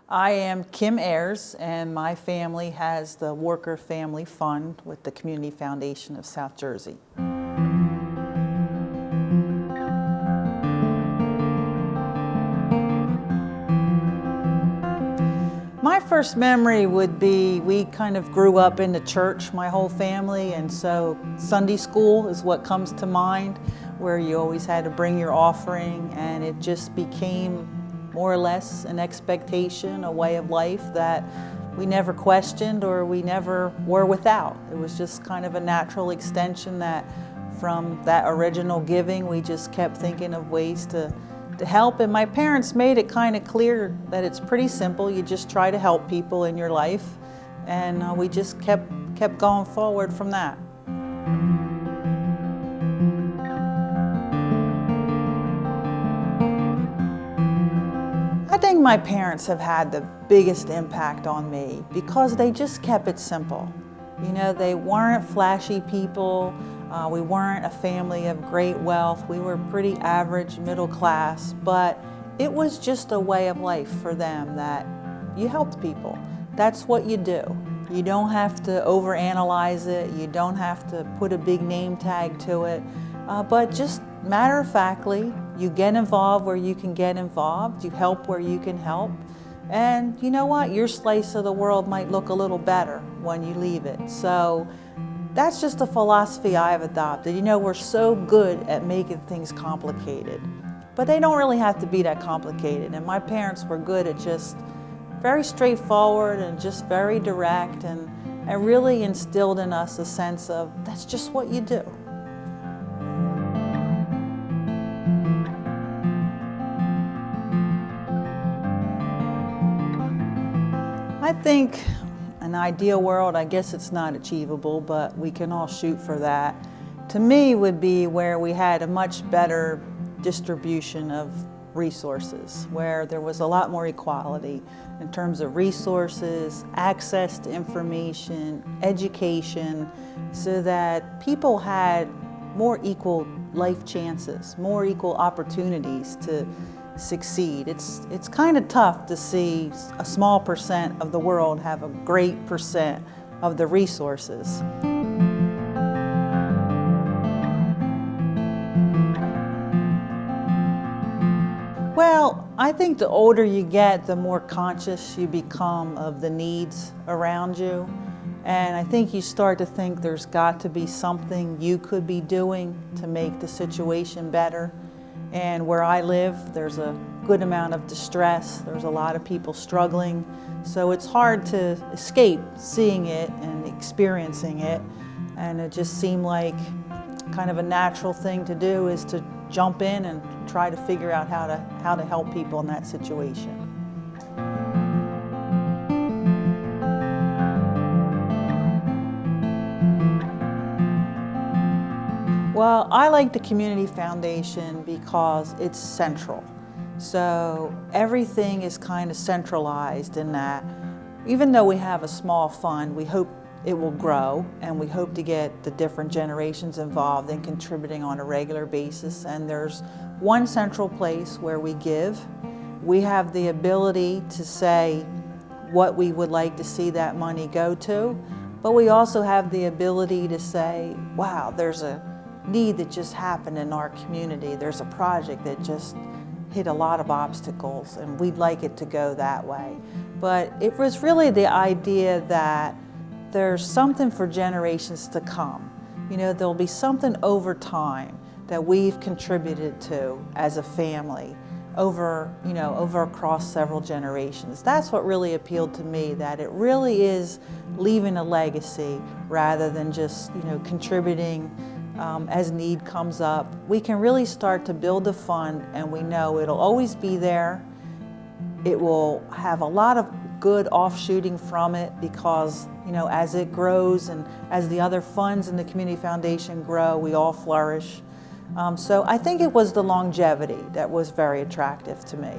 I am Kim Ayres, and my family has the Warker Family Fund with the Community Foundation of South Jersey. My first memory would be we kind of grew up in the church, my whole family, and so Sunday school is what comes to mind, where you always had to bring your offering, and it just became more or less an expectation, a way of life that we never questioned or we never were without. It was just kind of a natural extension that from that original giving, we just kept thinking of ways to help. And my parents made it kind of clear that it's pretty simple. You just try to help people in your life. And we just kept going forward from that. I think my parents have had the biggest impact on me because they just kept it simple. You know, they weren't flashy people. We weren't a family of great wealth. We were pretty average, middle class, but it was just a way of life for them that you helped people. That's what you do. You don't have to overanalyze it. You don't have to put a big name tag to it, but just matter-of-factly, you get involved where you can get involved, you help where you can help, and you know what? Your slice of the world might look a little better when you leave it. So that's just a philosophy I've adopted. You know, we're so good at making things complicated, but they don't really have to be that complicated. And my parents were good at just very straightforward and just very direct, and really instilled in us a sense of that's just what you do. I think an ideal world, I guess it's not achievable, but we can all shoot for that. To me, would be where we had a much better distribution of resources, where there was a lot more equality in terms of resources, access to information, education, so that people had more equal life chances, more equal opportunities to succeed. It's kind of tough to see a small percent of the world have a great percent of the resources. Well, I think the older you get, the more conscious you become of the needs around you. And I think you start to think there's got to be something you could be doing to make the situation better. And where I live, there's a good amount of distress. There's a lot of people struggling. So it's hard to escape seeing it and experiencing it. And it just seemed like kind of a natural thing to do is to jump in and try to figure out how to help people in that situation. Well, I like the Community Foundation because it's central. So everything is kind of centralized in that even though we have a small fund, we hope it will grow, and we hope to get the different generations involved in contributing on a regular basis. And there's one central place where we give. We have the ability to say what we would like to see that money go to, but we also have the ability to say, wow, there's a need that just happened in our community. There's a project that just hit a lot of obstacles, and we'd like it to go that way. But it was really the idea that there's something for generations to come. You know, there'll be something over time that we've contributed to as a family over across several generations. That's what really appealed to me, that it really is leaving a legacy rather than just, contributing as need comes up. We can really start to build a fund, and we know it'll always be there. It will have a lot of good offshooting from it because, as it grows and as the other funds in the Community Foundation grow, we all flourish. So I think it was the longevity that was very attractive to me.